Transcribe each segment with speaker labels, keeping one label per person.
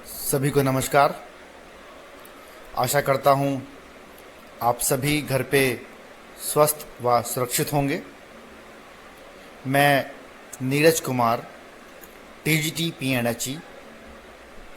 Speaker 1: सभी को नमस्कार। आशा करता हूँ आप सभी घर पे स्वस्थ व सुरक्षित होंगे। मैं नीरज कुमार, टीजीटी पीएनएचई,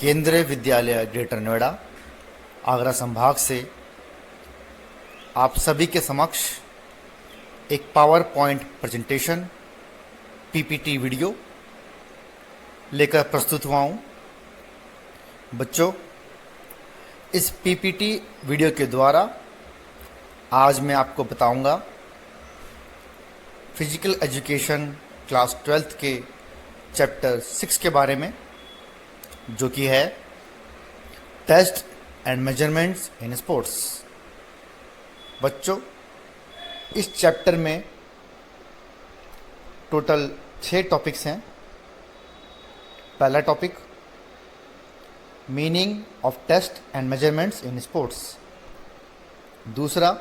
Speaker 1: केंद्रीय विद्यालय ग्रेटर नोएडा, आगरा संभाग से आप सभी के समक्ष एक power point presentation PPT video लेकर प्रस्तुत हुआ हूँ। बच्चों, इस पीपीटी वीडियो के द्वारा आज मैं आपको बताऊंगा फिजिकल एजुकेशन क्लास 12th के चैप्टर 6 के बारे में, जो कि है test and measurements in sports. बच्चों, इस चैप्टर में टोटल 6 टॉपिक्स हैं। पहला topic meaning of test and measurements in sports. दूसरा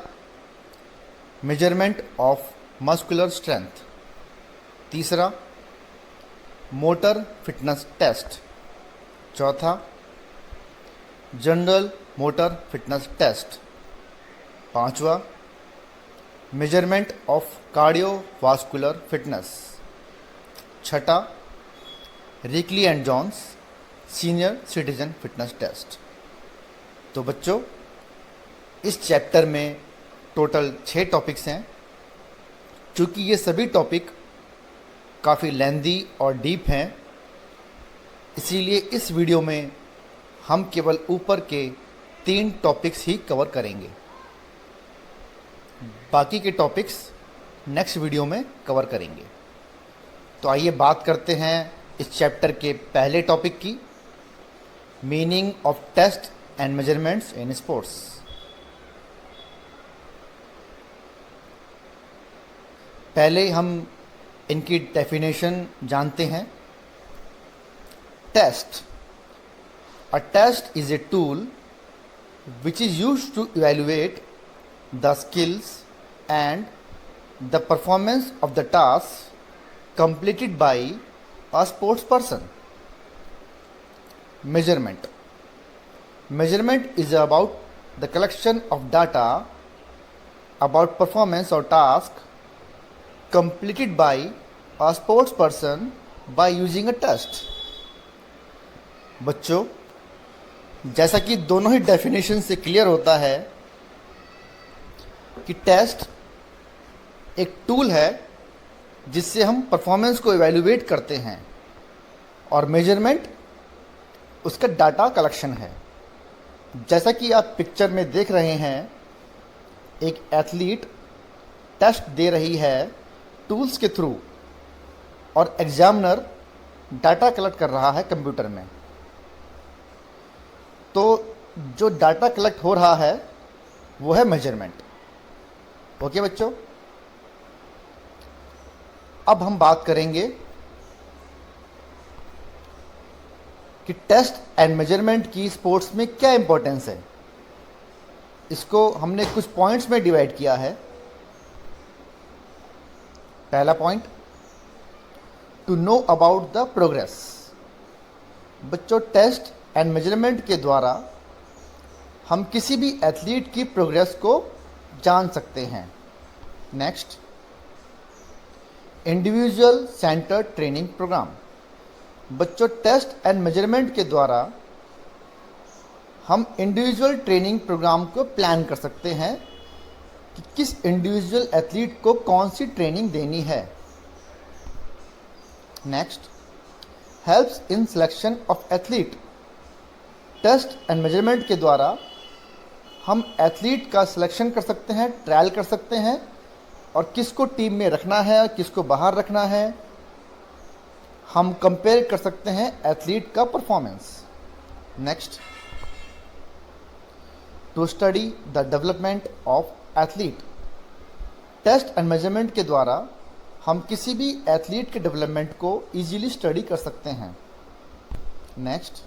Speaker 1: मेजरमेंट ऑफ मस्कुलर स्ट्रेंथ। तीसरा मोटर फिटनेस टेस्ट। चौथा जनरल मोटर फिटनेस टेस्ट। पांचवा मेजरमेंट ऑफ कार्डियोवास्कुलर फिटनेस। छठा Rikli and Jones senior citizen fitness test. तो बच्चों, इस चैप्टर में total 6 topics हैं। चूँकि ये सभी टॉपिक काफ़ी लेंदी और डीप हैं, इसीलिए इस वीडियो में हम केवल ऊपर के 3 टॉपिक्स ही कवर करेंगे। बाकी के टॉपिक्स नेक्स्ट वीडियो में कवर करेंगे। तो आइए बात करते हैं इस चैप्टर के पहले टॉपिक की, meaning of test and measurements in sports. पहले हम इनकी डेफिनेशन जानते हैं। Test, a test is a tool which is used to evaluate the skills and the performance of the task completed by a sports person. Measurement. Measurement is about the collection of data about performance or task completed by a sports person by using a test. बच्चों, जैसा कि दोनों ही definition से clear होता है कि test एक tool है जिससे हम परफॉर्मेंस को इवैल्यूएट करते हैं, और मेजरमेंट उसका डाटा कलेक्शन है। जैसा कि आप पिक्चर में देख रहे हैं, एक एथलीट टेस्ट दे रही है टूल्स के थ्रू, और एग्जामिनर डाटा कलेक्ट कर रहा है कंप्यूटर में। तो जो डाटा कलेक्ट हो रहा है वो है मेजरमेंट। ओके बच्चों, अब हम बात करेंगे कि टेस्ट एंड मेजरमेंट की स्पोर्ट्स में क्या इंपॉर्टेंस है। इसको हमने कुछ पॉइंट्स में डिवाइड किया है। पहला point, to know about the progress. बच्चों, टेस्ट एंड मेजरमेंट के द्वारा हम किसी भी एथलीट की प्रोग्रेस को जान सकते हैं। Next, individual centered training program. बच्चों, टेस्ट एंड मेजरमेंट के द्वारा हम इंडिविजुअल ट्रेनिंग प्रोग्राम को प्लान कर सकते हैं कि किस इंडिविजुअल एथलीट को कौन सी ट्रेनिंग देनी है। Next, helps in selection of athlete. Test and measurement के द्वारा हम एथलीट का सिलेक्शन कर सकते हैं, ट्रायल कर सकते हैं, और किसको टीम में रखना है और किसको बाहर रखना है हम कंपेयर कर सकते हैं एथलीट का performance. Next, to study the development of athlete. Test and measurement के द्वारा हम किसी भी एथलीट के डेवलपमेंट को इजीली स्टडी कर सकते हैं। Next,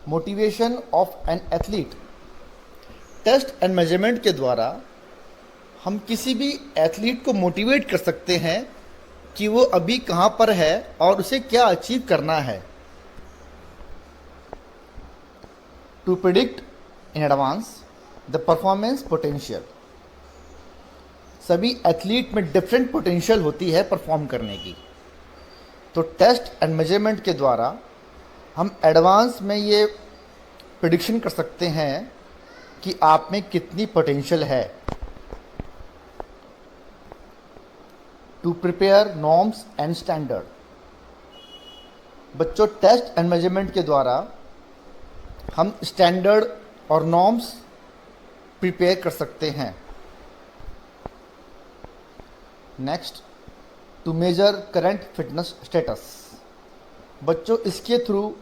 Speaker 1: motivation of an athlete. Test and measurement के द्वारा हम किसी भी एथलीट को मोटिवेट कर सकते हैं कि वो अभी कहाँ पर है और उसे क्या अचीव करना है। To predict in advance the performance potential. सभी एथलीट में डिफरेंट पोटेंशियल होती है परफॉर्म करने की, तो टेस्ट एंड मेजरमेंट के द्वारा हम एडवांस में ये प्रिडिक्शन कर सकते हैं कि आप में कितनी पोटेंशियल है। To prepare norms and standard. बच्चों, टेस्ट एंड मेजरमेंट के द्वारा हम स्टैंडर्ड और नॉर्म्स प्रिपेयर कर सकते हैं। Next, to measure current fitness status. बच्चों, इसके थ्रू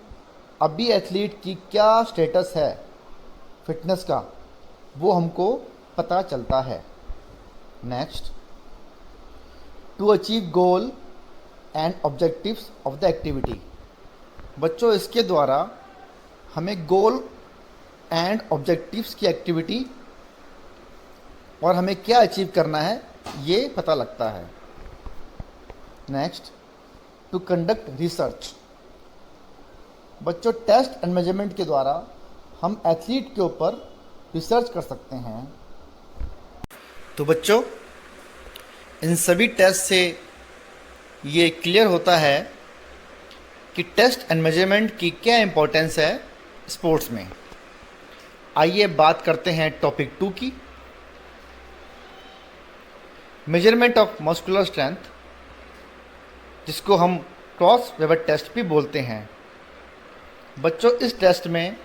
Speaker 1: अभी एथलीट की क्या स्टेटस है फिटनेस का, वो हमको पता चलता है। Next, to achieve goal and objectives of the activity. बच्चों, इसके द्वारा हमें गोल एंड ऑब्जेक्टिव्स की एक्टिविटी और हमें क्या अचीव करना है ये पता लगता है। Next, to conduct research. बच्चों, टेस्ट एंड मेजरमेंट के द्वारा हम एथलीट के ऊपर रिसर्च कर सकते हैं। तो बच्चों, इन सभी टेस्ट से ये क्लियर होता है कि टेस्ट एंड मेजरमेंट की क्या इम्पोर्टेंस है स्पोर्ट्स में। आइए बात करते हैं टॉपिक 2 की, मेजरमेंट ऑफ मस्कुलर स्ट्रेंथ, जिसको हम क्रॉस वेबर टेस्ट भी बोलते हैं। बच्चों, इस टेस्ट में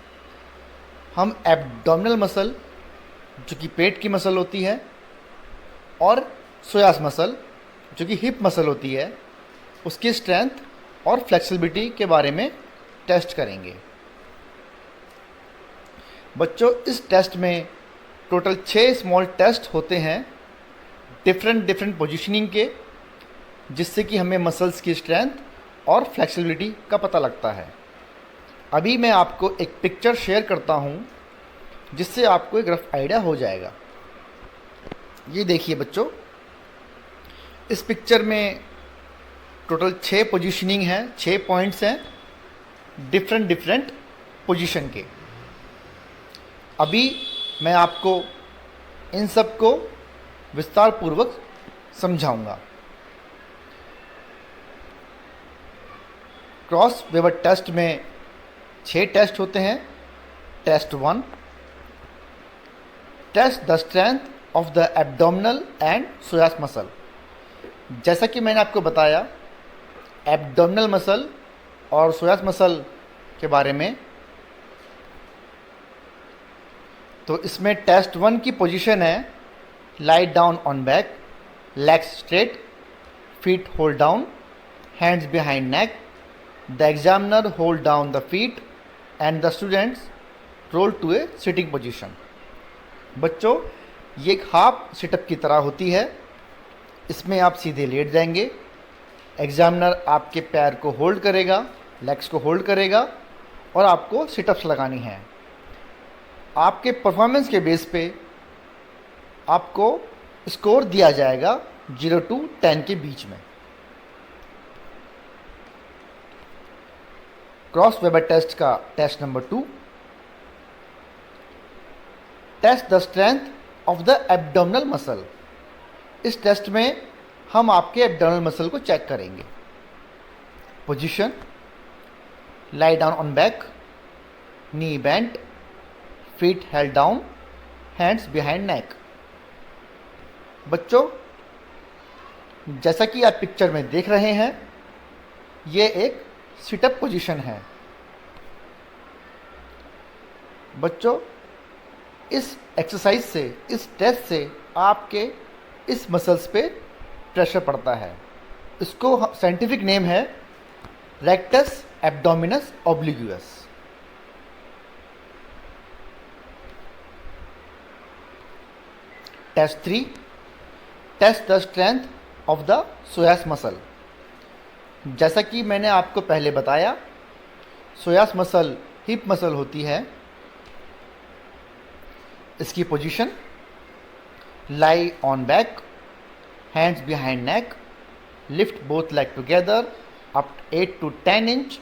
Speaker 1: हम एब्डोमिनल मसल, जो कि पेट की मसल होती है, और सोयास मसल, जो कि हिप मसल होती है, उसकी स्ट्रेंथ और फ्लेक्सिबिलिटी के बारे में टेस्ट करेंगे। बच्चों, इस टेस्ट में टोटल 6 स्मॉल टेस्ट होते हैं डिफरेंट पोजीशनिंग के, जिससे कि हमें मसल्स की स्ट्रेंथ और फ्लेक्सिबिलिटी का पता लगता है। अभी मैं आपको एक पिक्चर शेयर करता हूँ, जिससे आपको एक रफ आइडिया हो जाएगा। ये देखिए बच्चों, इस पिक्चर में टोटल 6 पोजीशनिंग है, 6 पॉइंट्स हैं डिफरेंट पोजीशन के। अभी मैं आपको इन सब को विस्तार पूर्वक समझाऊंगा। क्रॉस वेबर टेस्ट में 6 टेस्ट होते हैं। Test 1, test the strength of the abdominal and psoas muscle. जैसा कि मैंने आपको बताया एब्डोमिनल मसल और सोयास मसल के बारे में, तो इसमें टेस्ट 1 की पोजीशन है lie down on back, legs straight, feet hold down, hands behind neck, the examiner hold down the feet and the students roll to a sitting position. बच्चों, ये एक हाफ सिटअप की तरह होती है। इसमें आप सीधे लेट जाएंगे, एग्जामिनर आपके पैर को होल्ड करेगा, लेग्स को होल्ड करेगा और आपको सिटअप्स लगानी है। आपके परफॉर्मेंस के बेस पे आपको स्कोर दिया जाएगा 0 to 10 के बीच में। क्रॉस वेबर टेस्ट का test number 2, test the strength of the abdominal muscle. इस टेस्ट में हम आपके एब्डोमिनल मसल को चेक करेंगे। Position, lie down on back, knee bent, feet held down, hands behind neck. बच्चों, जैसा कि आप पिक्चर में देख रहे हैं, ये एक सिटअप पोजीशन है। बच्चों, इस एक्सरसाइज से, इस टेस्ट से आपके इस मसल्स पे प्रेशर पड़ता है। इसको साइंटिफिक नेम है rectus abdominis obliquus. Test 3, test the strength of the psoas muscle. जैसा कि मैंने आपको पहले बताया, सोयास मसल हिप मसल होती है। इसकी position, lie on back, hands behind neck, lift both leg together up 8 to 10 inch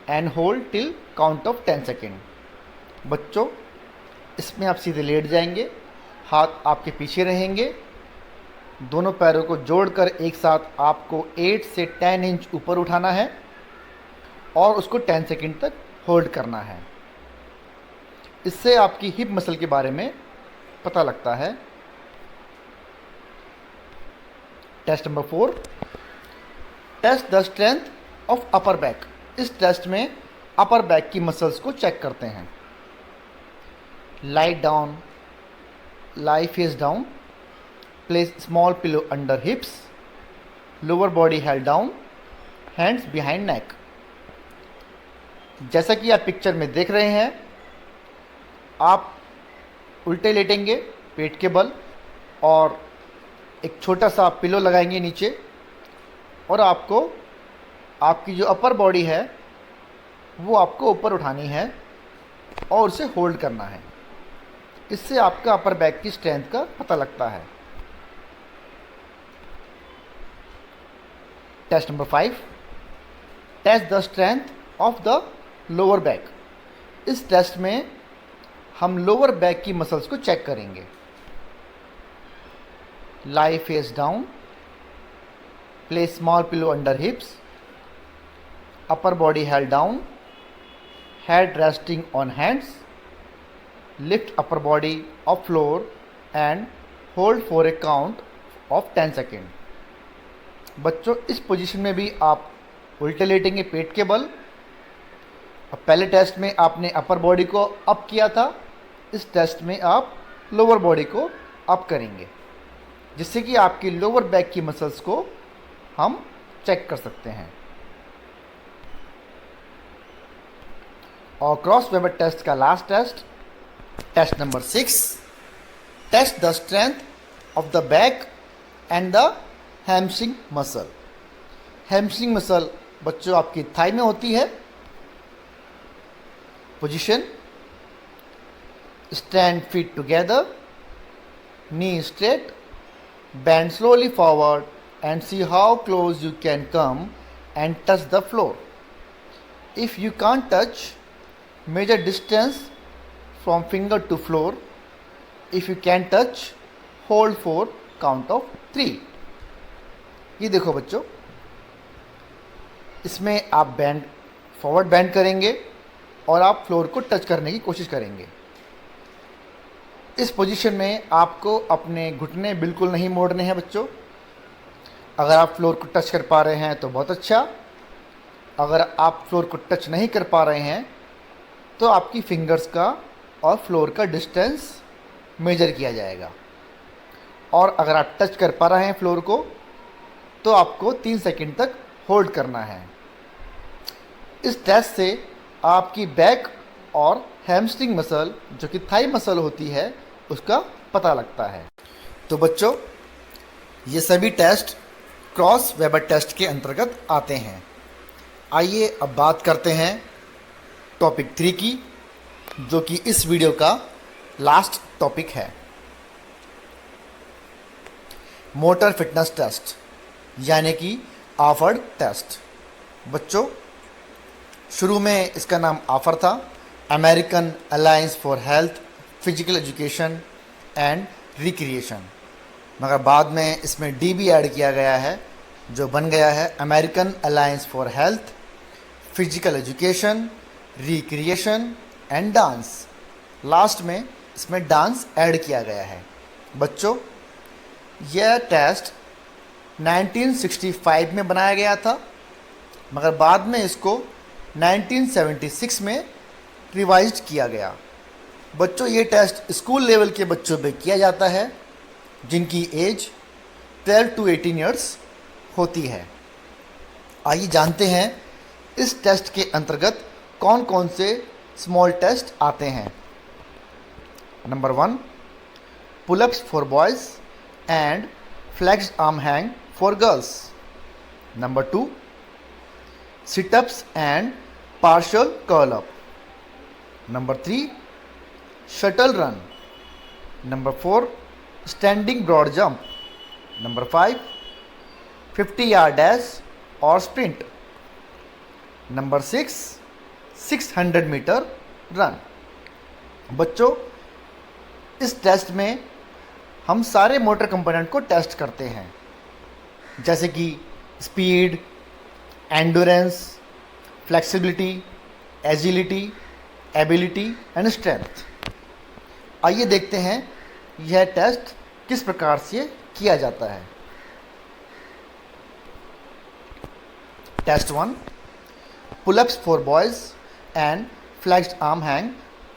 Speaker 1: and hold till count of 10 seconds. बच्चों, इसमें आप सीधे लेट जाएंगे, हाथ आपके पीछे रहेंगे, दोनों पैरों को जोड़कर एक साथ आपको 8 से 10 इंच ऊपर उठाना है और उसको 10 सेकंड तक होल्ड करना है। इससे आपकी हिप मसल के बारे में पता लगता है। Test number 4, test the strength of upper back. इस टेस्ट में अपर बैक की मसल्स को चेक करते हैं। lie down, lie face down, place small pillow under hips, lower body held down, hands behind neck। जैसा कि आप पिक्चर में देख रहे हैं, आप उल्टे लेटेंगे पेट के बल और एक छोटा सा पिलो लगाएंगे नीचे, और आपको आपकी जो अपर बॉडी है वो आपको ऊपर उठानी है और उसे होल्ड करना है। इससे आपका अपर बैक की स्ट्रेंथ का पता लगता है। Test number 5, test the strength of the lower back. इस टेस्ट में हम लोअर बैक की मसल्स को चेक करेंगे। Lie face down, place small pillow under hips, upper body held down, head resting on hands, lift upper body off floor and hold for a count of 10 second. बच्चों, इस position में भी आप उल्टे लेटेंगे पेट के बल। अब पहले टेस्ट में आपने अपर बॉडी को अप किया था, इस टेस्ट में आप लोअर बॉडी को अप करेंगे, जिससे कि आपकी लोअर बैक की मसल्स को हम चेक कर सकते हैं। और क्रॉस वेबर टेस्ट का last test, test number 6, test the strength of the back and the hamstring muscle. Hamstring muscle बच्चों आपकी थाई में होती है। Position, stand feet together, knee straight, bend slowly forward and see how close you can come and touch the floor. If you can't touch, measure distance from finger to floor. If you can touch, hold for count of 3. ये देखो बच्चों, इसमें आप bend forward band करेंगे और आप floor को touch करने की कोशिश करेंगे। इस पोजीशन में आपको अपने घुटने बिल्कुल नहीं मोड़ने हैं बच्चों। अगर आप फ्लोर को टच कर पा रहे हैं तो बहुत अच्छा, अगर आप फ्लोर को टच नहीं कर पा रहे हैं तो आपकी फिंगर्स का और फ्लोर का डिस्टेंस मेजर किया जाएगा। और अगर आप टच कर पा रहे हैं फ्लोर को तो आपको 3 सेकंड तक होल्ड करना है। इस टेस्ट से आपकी बैक और हैमस्ट्रिंग मसल, जो कि थाई मसल होती है, उसका पता लगता है। तो बच्चों, ये सभी टेस्ट क्रॉस वेबर टेस्ट के अंतर्गत आते हैं। आइए अब बात करते हैं टॉपिक 3 की, जो कि इस वीडियो का लास्ट टॉपिक है। मोटर फिटनेस टेस्ट, यानी कि आफर्ड टेस्ट। बच्चों, शुरू में इसका नाम आफर था, American alliance for health, physical education and recreation, मगर बाद में इसमें डी भी ऐड किया गया है, जो बन गया है American alliance for health, physical education, recreation and dance. Last में इसमें डांस ऐड किया गया है। बच्चों, यह टेस्ट 1965 में बनाया गया था, मगर बाद में इसको 1976 में रिवाइज्ड किया गया। बच्चों, ये टेस्ट स्कूल लेवल के बच्चों पे किया जाता है जिनकी एज 12 to 18 ईयर्स होती है। आइए जानते हैं इस टेस्ट के अंतर्गत कौन कौन से स्मॉल टेस्ट आते हैं। Number 1, pull ups for boys and flexed arm hang for girls. Number 2, sit ups and partial curl up. Number 3, shuttle run. Number 4, standing broad jump. Number 5, 50 yard dash और स्प्रिंट। Number 6, 600 metre run. बच्चों, इस test में हम सारे motor component को test करते हैं, जैसे कि speed, endurance, flexibility, agility, ability and strength. आइए देखते हैं यह टेस्ट किस प्रकार से किया जाता है। Test 1, pull ups for boys and flexed arm hang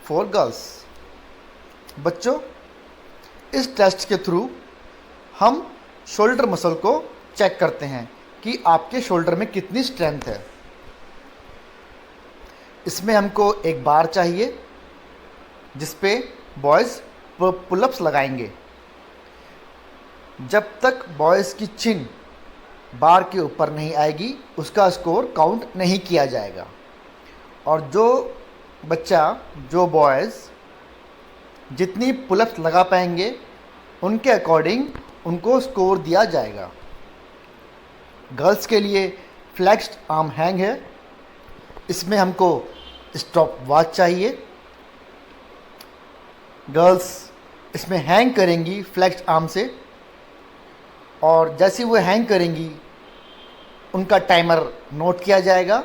Speaker 1: for girls. बच्चों, इस टेस्ट के थ्रू हम शोल्डर मसल को चेक करते हैं कि आपके शोल्डर में कितनी स्ट्रेंथ है। इसमें हमको एक बार चाहिए जिस पे बॉयज़ पुलअप्स लगाएंगे। जब तक बॉयज़ की चिन बार के ऊपर नहीं आएगी उसका स्कोर काउंट नहीं किया जाएगा, और जो बॉयज़ जितनी पुलअप्स लगा पाएंगे उनके अकॉर्डिंग उनको स्कोर दिया जाएगा। गर्ल्स के लिए फ्लेक्स्ड आर्म हैंग है। इसमें हमको स्टॉप वॉच चाहिए। गर्ल्स इसमें हैंग करेंगी फ्लेक्स्ड आर्म से, और जैसे वो हैंग करेंगी उनका टाइमर नोट किया जाएगा,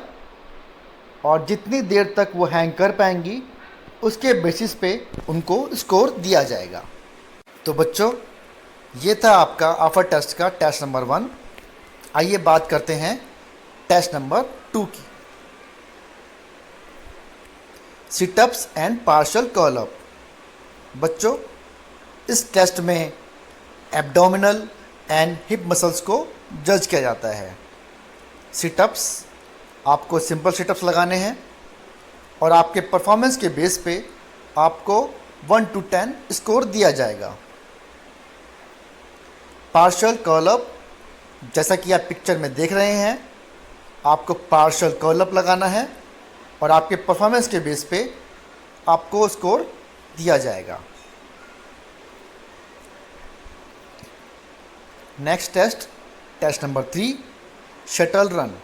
Speaker 1: और जितनी देर तक वो हैंग कर पाएंगी उसके बेसिस पे उनको स्कोर दिया जाएगा। तो बच्चों, ये था आपका आफर टेस्ट का टेस्ट नंबर 1। आइए बात करते हैं टेस्ट नंबर 2 की। Sit-ups and partial curl up. बच्चों, इस टेस्ट में एब्डोमिनल एंड हिप मसल्स को जज किया जाता है। सिटअप्स, आपको सिंपल सिटअप्स लगाने हैं और आपके परफॉर्मेंस के बेस पे आपको 1 to 10 स्कोर दिया जाएगा। पार्शियल कर्ल अप, जैसा कि आप पिक्चर में देख रहे हैं, आपको पार्शियल कर्ल अप लगाना है और आपके परफॉर्मेंस के बेस पे आपको स्कोर दिया जाएगा। Next test number 3, shuttle run.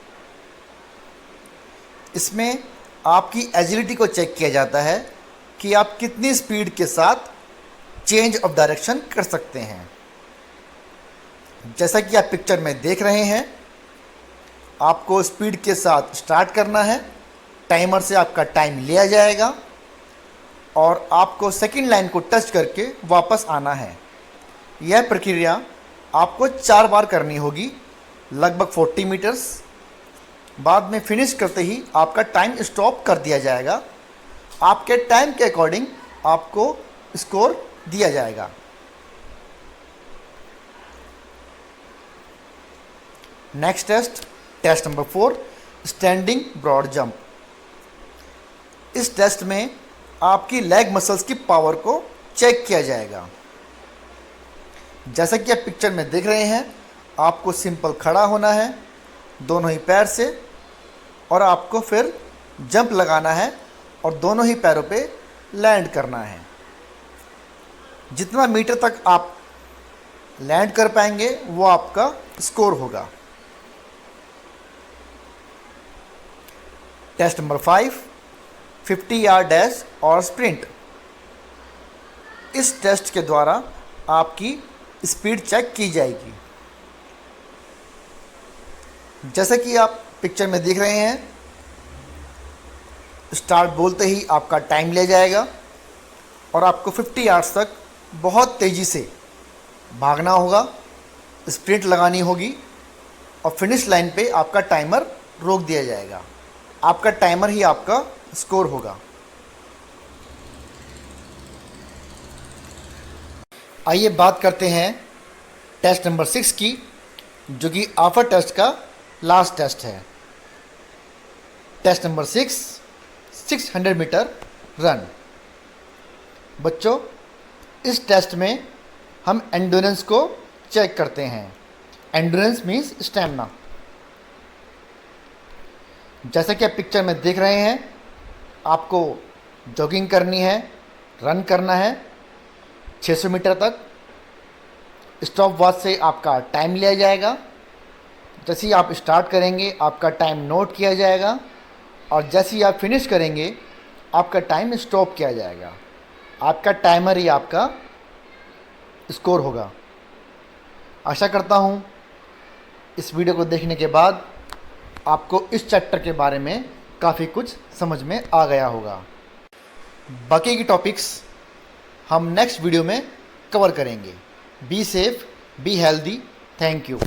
Speaker 1: इसमें आपकी एजिलिटी को चेक किया जाता है कि आप कितनी स्पीड के साथ चेंज ऑफ डायरेक्शन कर सकते हैं। जैसा कि आप पिक्चर में देख रहे हैं, आपको स्पीड के साथ स्टार्ट करना है, टाइमर से आपका टाइम लिया जाएगा और आपको सेकंड लाइन को टच करके वापस आना है। यह प्रक्रिया आपको 4 बार करनी होगी, लगभग 40 मीटर्स। बाद में फिनिश करते ही आपका टाइम स्टॉप कर दिया जाएगा। आपके टाइम के अकॉर्डिंग आपको स्कोर दिया जाएगा। Next test number 4, standing broad jump. इस टेस्ट में आपकी लेग मसल्स की पावर को चेक किया जाएगा। जैसा कि आप पिक्चर में देख रहे हैं, आपको सिंपल खड़ा होना है दोनों ही पैर से, और आपको फिर जंप लगाना है और दोनों ही पैरों पे लैंड करना है। जितना मीटर तक आप लैंड कर पाएंगे वो आपका स्कोर होगा। टेस्ट नंबर 5, 50 यार्ड डैश और स्प्रिंट। इस टेस्ट के द्वारा आपकी स्पीड चेक की जाएगी। जैसा कि आप पिक्चर में देख रहे हैं, स्टार्ट बोलते ही आपका टाइम लिया जाएगा और आपको 50 यार्ड्स तक बहुत तेज़ी से भागना होगा, स्प्रिंट लगानी होगी और फिनिश लाइन पे आपका टाइमर रोक दिया जाएगा। आपका टाइमर ही आपका स्कोर होगा। आइए बात करते हैं टेस्ट नंबर 6 की, जो कि आफर टेस्ट का लास्ट टेस्ट है। Test number 6, 600 metre run. बच्चों, इस टेस्ट में हम एंडोरेंस को चेक करते हैं। Endurance means stamina. जैसा कि आप पिक्चर में देख रहे हैं, आपको जॉगिंग करनी है, रन करना है 600 मीटर तक। स्टॉप वॉच से आपका टाइम लिया जाएगा। जैसे ही आप स्टार्ट करेंगे आपका टाइम नोट किया जाएगा और जैसे ही आप फिनिश करेंगे आपका टाइम स्टॉप किया जाएगा। आपका टाइमर ही आपका स्कोर होगा। आशा करता हूँ इस वीडियो को देखने के बाद आपको इस चैप्टर के बारे में काफ़ी कुछ समझ में आ गया होगा। बाकी की टॉपिक्स हम नेक्स्ट वीडियो में कवर करेंगे। Be safe, be healthy. Thank you.